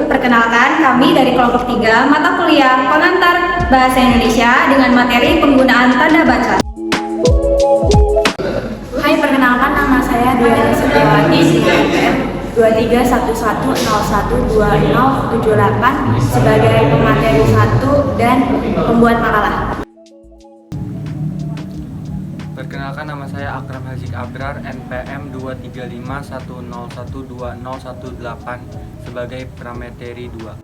Perkenalkan, kami dari kelompok 3 mata kuliah pengantar Bahasa Indonesia dengan materi penggunaan tanda baca. Hai, perkenalkan nama saya Dwi Setiawati dengan NPM 2311012078 sebagai pemateri 1 dan pembuat makalah. Perkenalkan, nama saya Akram Hazik Abrar, NPM 2351012018 sebagai pramateri 2.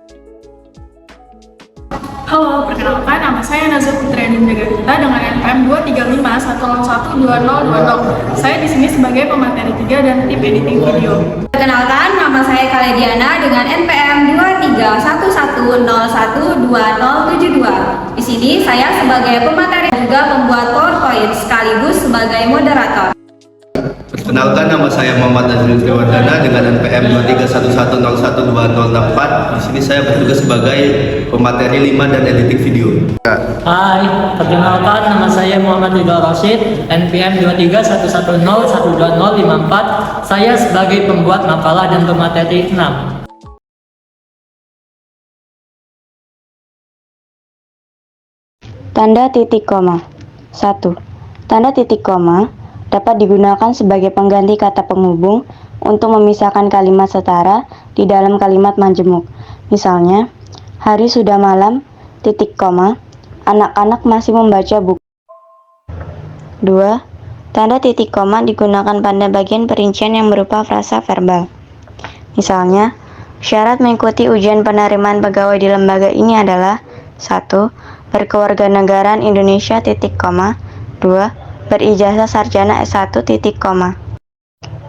Halo, perkenalkan nama saya Nazar Putri Adinda Gita dengan NPM 23510012020. Saya di sini sebagai pemateri 3 dan tim editing video. Perkenalkan, nama saya Kalediana dengan NPM 23110122072. Di sini saya sebagai pemateri juga membuat PowerPoint sekaligus sebagai moderator. Perkenalkan, nama saya Muhammad Nazrul Triwardana dengan NPM 231101204. Di sini saya bertugas sebagai pemateri 5 dan editing video. Hai, perkenalkan nama saya Muhammad Ridho Rashid, NPM 231012054. Saya sebagai pembuat makalah dan pemateri 6. Tanda titik koma. 1. Tanda titik koma dapat digunakan sebagai pengganti kata penghubung untuk memisahkan kalimat setara di dalam kalimat majemuk. Misalnya, hari sudah malam, titik koma, anak-anak masih membaca buku. 2. Tanda titik koma digunakan pada bagian perincian yang berupa frasa verbal. Misalnya, syarat mengikuti ujian penerimaan pegawai di lembaga ini adalah 1. Berkewarganegaraan Indonesia, titik koma. 2. Berijazah sarjana S1, titik koma.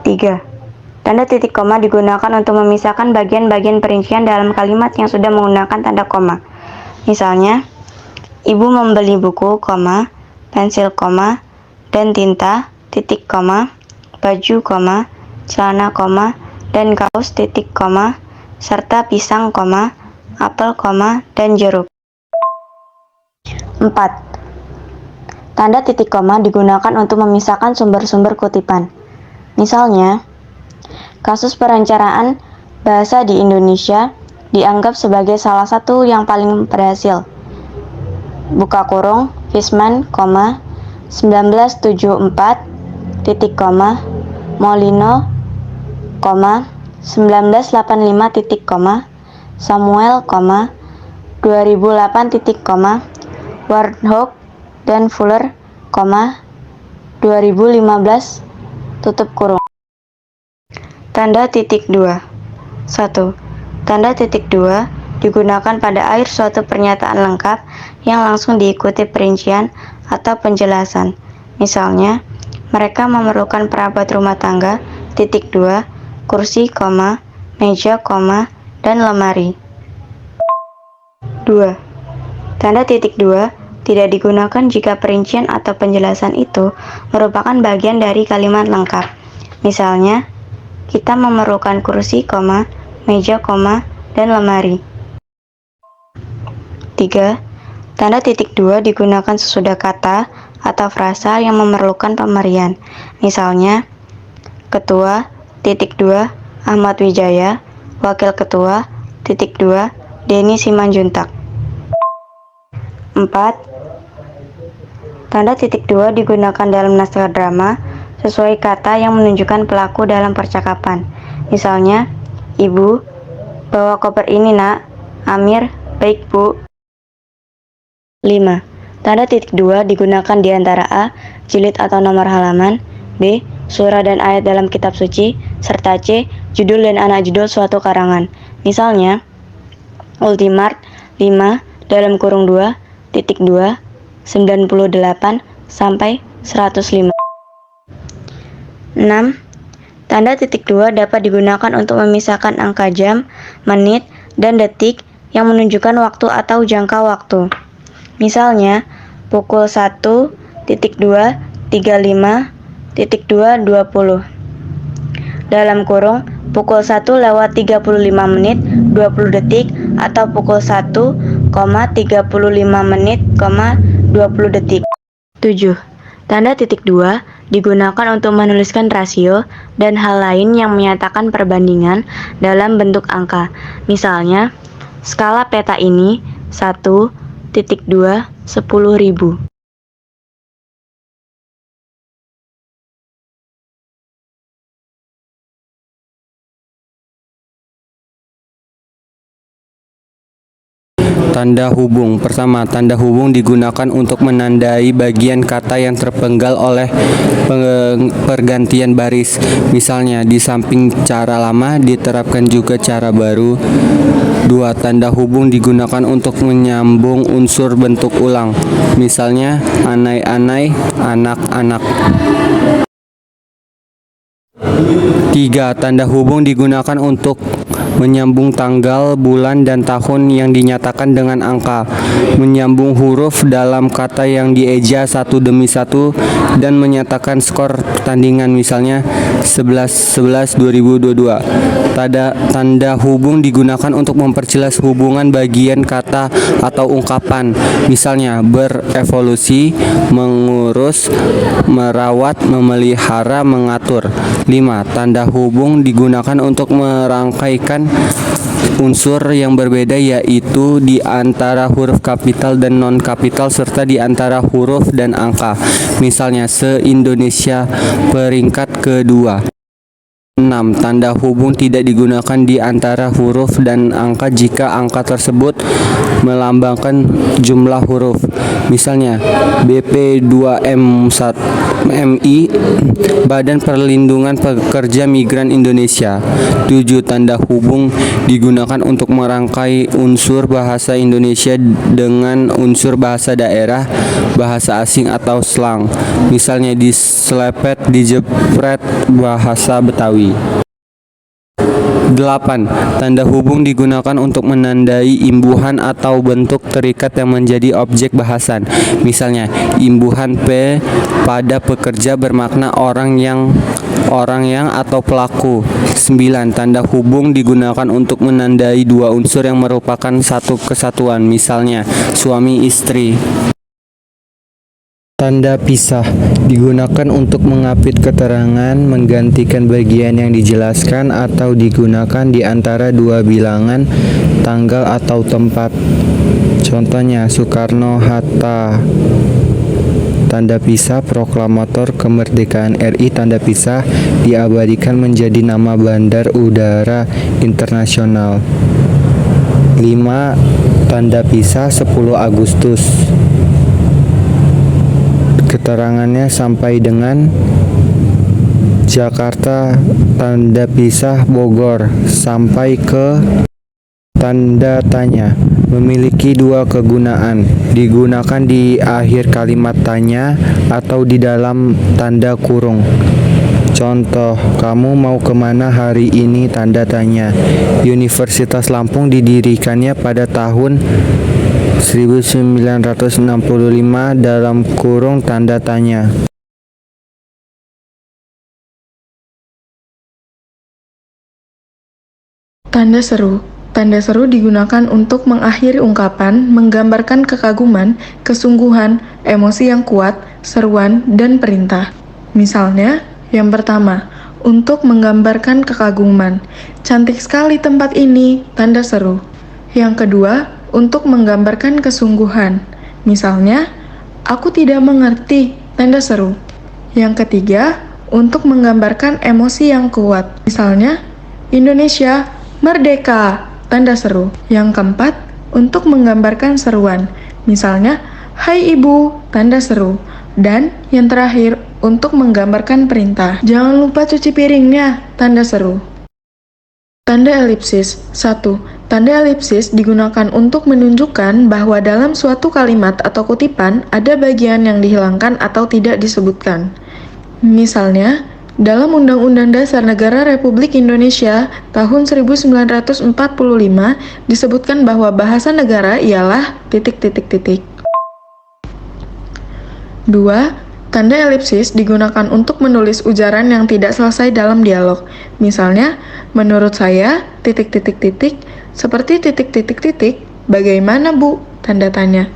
3. Tanda titik koma digunakan untuk memisahkan bagian-bagian perincian dalam kalimat yang sudah menggunakan tanda koma. Misalnya, ibu membeli buku, koma, pensil, koma, dan tinta, titik koma, baju, koma, celana, koma, dan kaos, titik koma, serta pisang, koma, apel, koma, dan jeruk. 4. Tanda titik koma digunakan untuk memisahkan sumber-sumber kutipan. Misalnya, kasus perencanaan bahasa di Indonesia dianggap sebagai salah satu yang paling berhasil. Buka kurung, Fisman, 1974, titik koma, Molino, 1985, titik koma, Samuel, 2008, titik koma, Warthog dan Fuller, 2015, tutup kurung. Tanda titik 2. 1. Tanda titik 2 digunakan pada akhir suatu pernyataan lengkap yang langsung diikuti perincian atau penjelasan. Misalnya, mereka memerlukan perabot rumah tangga, titik 2, kursi, koma, meja, koma, dan lemari. 2. Tanda titik 2 tidak digunakan jika perincian atau penjelasan itu merupakan bagian dari kalimat lengkap. Misalnya, kita memerlukan kursi, koma, meja, koma, dan lemari. 3. Tanda titik 2 digunakan sesudah kata atau frasa yang memerlukan pemberian. Misalnya, Ketua, titik 2, Ahmad Wijaya, Wakil Ketua, titik 2, Denny Simanjuntak. 4. Tanda titik 2 digunakan dalam naskah drama sesuai kata yang menunjukkan pelaku dalam percakapan. Misalnya, Ibu, bawa koper ini nak. Amir, baik Bu. 5. Tanda titik 2 digunakan di antara A. Jilid atau nomor halaman, B. Surah dan ayat dalam kitab suci, serta C. Judul dan anak judul suatu karangan. Misalnya, Ultimart 5 dalam kurung 2, titik 2, 98 sampai 105. 6. Tanda titik 2 dapat digunakan untuk memisahkan angka jam, menit, dan detik yang menunjukkan waktu atau jangka waktu. Misalnya, pukul 1.2.35.2.20 dalam kurung pukul 1:35 menit 20 detik atau pukul 1,35 menit, 20 detik. 7. Tanda titik 2 digunakan untuk menuliskan rasio dan hal lain yang menyatakan perbandingan dalam bentuk angka. Misalnya, skala peta ini 1.2 10.000. Tanda hubung. Pertama, tanda hubung digunakan untuk menandai bagian kata yang terpenggal oleh pergantian baris. Misalnya, di samping cara lama diterapkan juga cara baru. 2. Tanda hubung digunakan untuk menyambung unsur bentuk ulang. Misalnya, anai-anai, anak-anak. 3. Tanda hubung digunakan untuk menyambung tanggal, bulan, dan tahun yang dinyatakan dengan angka, menyambung huruf dalam kata yang dieja satu demi satu, dan menyatakan skor pertandingan, misalnya 11-11 2022. Tanda hubung digunakan untuk memperjelas hubungan bagian kata atau ungkapan, misalnya berevolusi, mengurus, merawat, memelihara, mengatur. 5. Tanda hubung digunakan untuk merangkaikan unsur yang berbeda, yaitu di antara huruf kapital dan non-kapital serta di antara huruf dan angka. Misalnya, se-Indonesia peringkat kedua. 6. Tanda hubung tidak digunakan di antara huruf dan angka jika angka tersebut melambangkan jumlah huruf. Misalnya, BP2M1MI, Badan Perlindungan Pekerja Migran Indonesia. 7. Tanda hubung digunakan untuk merangkai unsur bahasa Indonesia dengan unsur bahasa daerah, bahasa asing atau slang. Misalnya, diselepet, dijepret, bahasa Betawi. 8. Tanda hubung digunakan untuk menandai imbuhan atau bentuk terikat yang menjadi objek bahasan. Misalnya, imbuhan P pada pekerja bermakna orang yang atau pelaku. 9. Tanda hubung digunakan untuk menandai dua unsur yang merupakan satu kesatuan. Misalnya, suami istri. Tanda pisah digunakan untuk mengapit keterangan, menggantikan bagian yang dijelaskan, atau digunakan di antara dua bilangan, tanggal atau tempat. Contohnya, Soekarno-Hatta. Tanda pisah proklamator kemerdekaan RI. Tanda pisah diabadikan menjadi nama Bandar Udara Internasional. 5. Tanda pisah 10 Agustus. Keterangannya sampai dengan Jakarta. Tanda pisah Bogor sampai ke tanda tanya. Memiliki dua kegunaan, digunakan di akhir kalimat tanya atau di dalam tanda kurung. Contoh, kamu mau kemana hari ini? Tanda tanya. Universitas Lampung didirikannya pada tahun 1965 dalam kurung tanda tanya. Tanda seru. Tanda seru digunakan untuk mengakhiri ungkapan, menggambarkan kekaguman, kesungguhan, emosi yang kuat, seruan, dan perintah. Misalnya, yang pertama, untuk menggambarkan kekaguman. Cantik sekali tempat ini, tanda seru. Yang kedua, untuk menggambarkan kesungguhan. Misalnya, aku tidak mengerti, tanda seru. Yang ketiga, untuk menggambarkan emosi yang kuat. Misalnya, Indonesia merdeka, tanda seru. Yang keempat, untuk menggambarkan seruan. Misalnya, hai ibu, tanda seru. Dan yang terakhir, untuk menggambarkan perintah. Jangan lupa cuci piringnya, tanda seru. Tanda elipsis. 1. Tanda elipsis digunakan untuk menunjukkan bahwa dalam suatu kalimat atau kutipan ada bagian yang dihilangkan atau tidak disebutkan. Misalnya, dalam Undang-Undang Dasar Negara Republik Indonesia tahun 1945 disebutkan bahwa bahasa negara ialah ... 2. Tanda elipsis digunakan untuk menulis ujaran yang tidak selesai dalam dialog. Misalnya, menurut saya, ... seperti ... bagaimana Bu? Tanda tanya.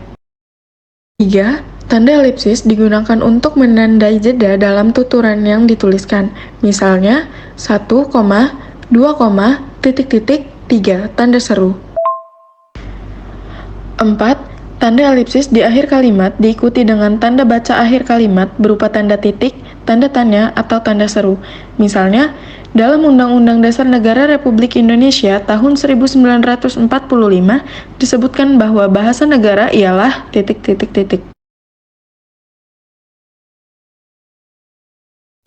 3. Tanda elipsis digunakan untuk menandai jeda dalam tuturan yang dituliskan. Misalnya, 1, 2, titik, 3, tanda seru. 4. Tanda elipsis di akhir kalimat diikuti dengan tanda baca akhir kalimat berupa tanda titik, tanda tanya, atau tanda seru. Misalnya, dalam Undang-Undang Dasar Negara Republik Indonesia tahun 1945 disebutkan bahwa bahasa negara ialah titik.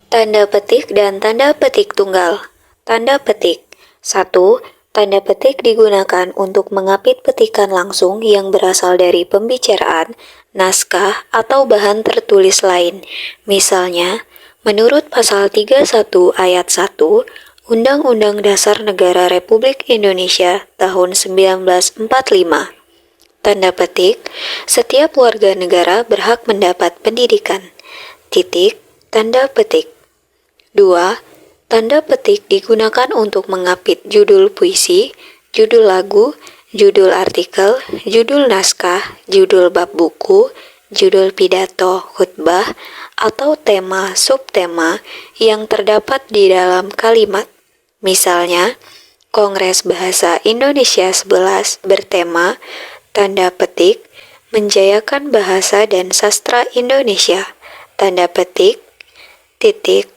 Tanda petik dan tanda petik tunggal. Tanda petik. 1. Tanda petik digunakan untuk mengapit petikan langsung yang berasal dari pembicaraan, naskah, atau bahan tertulis lain. Misalnya, menurut pasal 31 ayat 1 Undang-Undang Dasar Negara Republik Indonesia tahun 1945. Tanda petik, setiap warga negara berhak mendapat pendidikan. Titik, tanda petik. 2. Tanda petik digunakan untuk mengapit judul puisi, judul lagu, judul artikel, judul naskah, judul bab buku, judul pidato, khutbah, atau tema subtema yang terdapat di dalam kalimat. Misalnya, Kongres Bahasa Indonesia 11 bertema tanda petik menjayakan bahasa dan sastra Indonesia. Tanda petik, titik.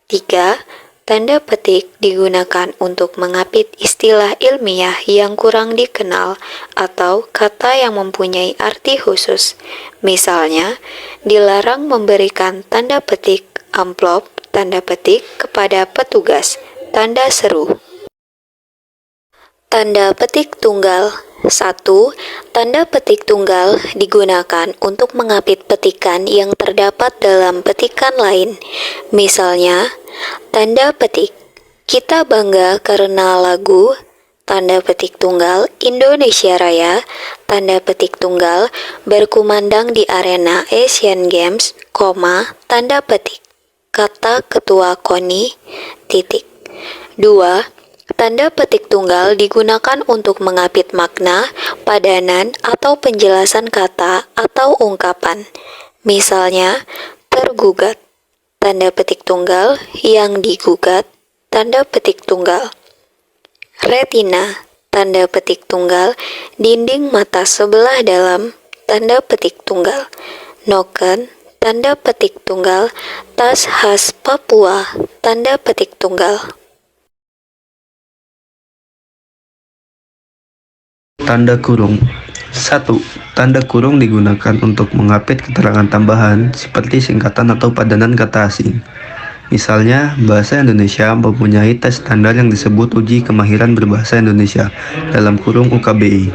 3. Tanda petik digunakan untuk mengapit istilah ilmiah yang kurang dikenal atau kata yang mempunyai arti khusus. Misalnya, dilarang memberikan tanda petik amplop tanda petik kepada petugas. Tanda seru. Tanda petik tunggal. 1. Tanda petik tunggal digunakan untuk mengapit petikan yang terdapat dalam petikan lain. Misalnya, tanda petik kita bangga karena lagu, tanda petik tunggal Indonesia Raya, tanda petik tunggal berkumandang di arena Asian Games, tanda petik kata ketua KONI, titik. 2. Tanda petik tunggal digunakan untuk mengapit makna, padanan, atau penjelasan kata atau ungkapan. Misalnya, tergugat, tanda petik tunggal, yang digugat, tanda petik tunggal. Retina, tanda petik tunggal, dinding mata sebelah dalam, tanda petik tunggal. Noken, tanda petik tunggal, tas khas Papua, tanda petik tunggal. Tanda kurung. 1. Tanda kurung digunakan untuk mengapit keterangan tambahan seperti singkatan atau padanan kata asing. Misalnya, bahasa Indonesia mempunyai tes standar yang disebut Uji Kemahiran Berbahasa Indonesia dalam kurung UKBI.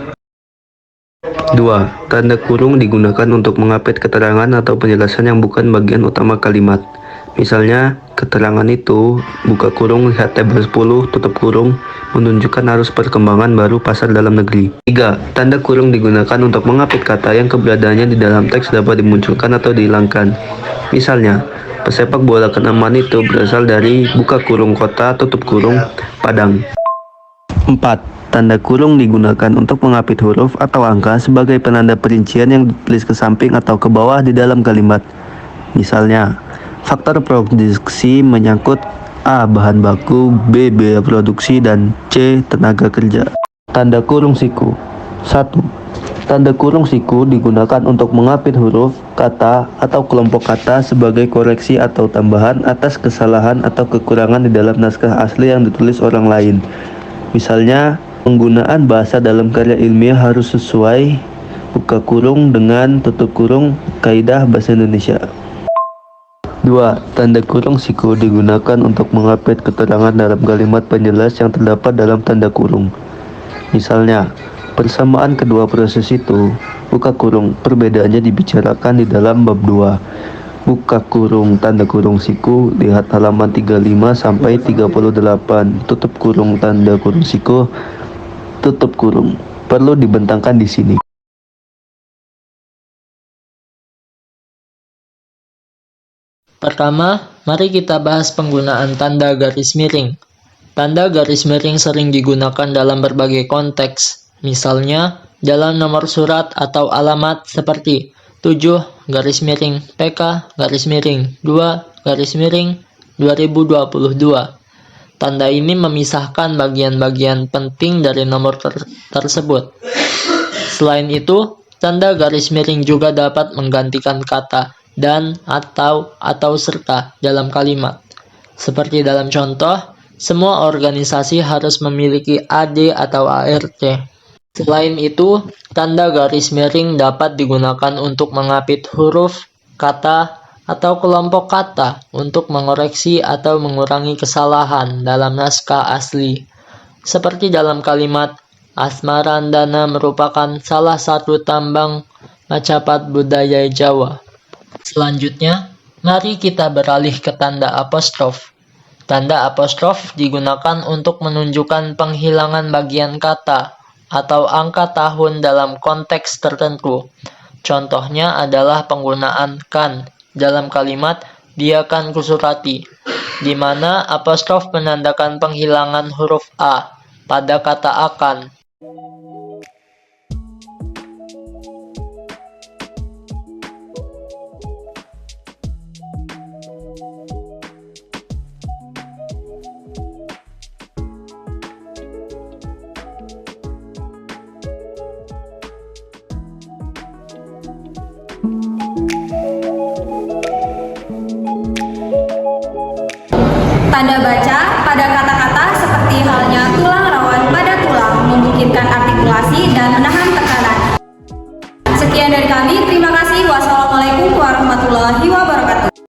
2. Tanda kurung digunakan untuk mengapit keterangan atau penjelasan yang bukan bagian utama kalimat. Misalnya, keterangan itu, buka kurung, lihat tabel 10, tutup kurung, menunjukkan arus perkembangan baru pasar dalam negeri. 3. Tanda kurung digunakan untuk mengapit kata yang keberadaannya di dalam teks dapat dimunculkan atau dihilangkan. Misalnya, pesepak bola kenamaan itu berasal dari buka kurung kota, tutup kurung, Padang. 4. Tanda kurung digunakan untuk mengapit huruf atau angka sebagai penanda perincian yang ditulis ke samping atau ke bawah di dalam kalimat. Misalnya, faktor produksi menyangkut A. Bahan baku, B. Biaya produksi, dan C. Tenaga kerja. Tanda kurung siku. 1. Tanda kurung siku digunakan untuk mengapit huruf, kata, atau kelompok kata sebagai koreksi atau tambahan atas kesalahan atau kekurangan di dalam naskah asli yang ditulis orang lain. Misalnya, penggunaan bahasa dalam karya ilmiah harus sesuai buka kurung dengan tutup kurung kaidah bahasa Indonesia. 2. Tanda kurung siku digunakan untuk mengapit keterangan dalam kalimat penjelas yang terdapat dalam tanda kurung. Misalnya, persamaan kedua proses itu, buka kurung, perbedaannya dibicarakan di dalam bab 2. Buka kurung, tanda kurung siku, lihat halaman 35 sampai 38, tutup kurung, tanda kurung siku, tutup kurung. Perlu dibentangkan di sini. Pertama, mari kita bahas penggunaan tanda garis miring. Tanda garis miring sering digunakan dalam berbagai konteks, misalnya dalam nomor surat atau alamat seperti 7-PK-2-2022. Tanda ini memisahkan bagian-bagian penting dari nomor tersebut. Selain itu, tanda garis miring juga dapat menggantikan kata dan atau serta dalam kalimat. Seperti dalam contoh, semua organisasi harus memiliki AD atau ART. Selain itu, tanda garis miring dapat digunakan untuk mengapit huruf, kata, atau kelompok kata untuk mengoreksi atau mengurangi kesalahan dalam naskah asli. Seperti dalam kalimat, Asmarandana merupakan salah satu tambang macapat budaya Jawa. Selanjutnya, mari kita beralih ke tanda apostrof. Tanda apostrof digunakan untuk menunjukkan penghilangan bagian kata atau angka tahun dalam konteks tertentu. Contohnya adalah penggunaan kan dalam kalimat dia kan kusurati, di mana apostrof menandakan penghilangan huruf A pada kata akan.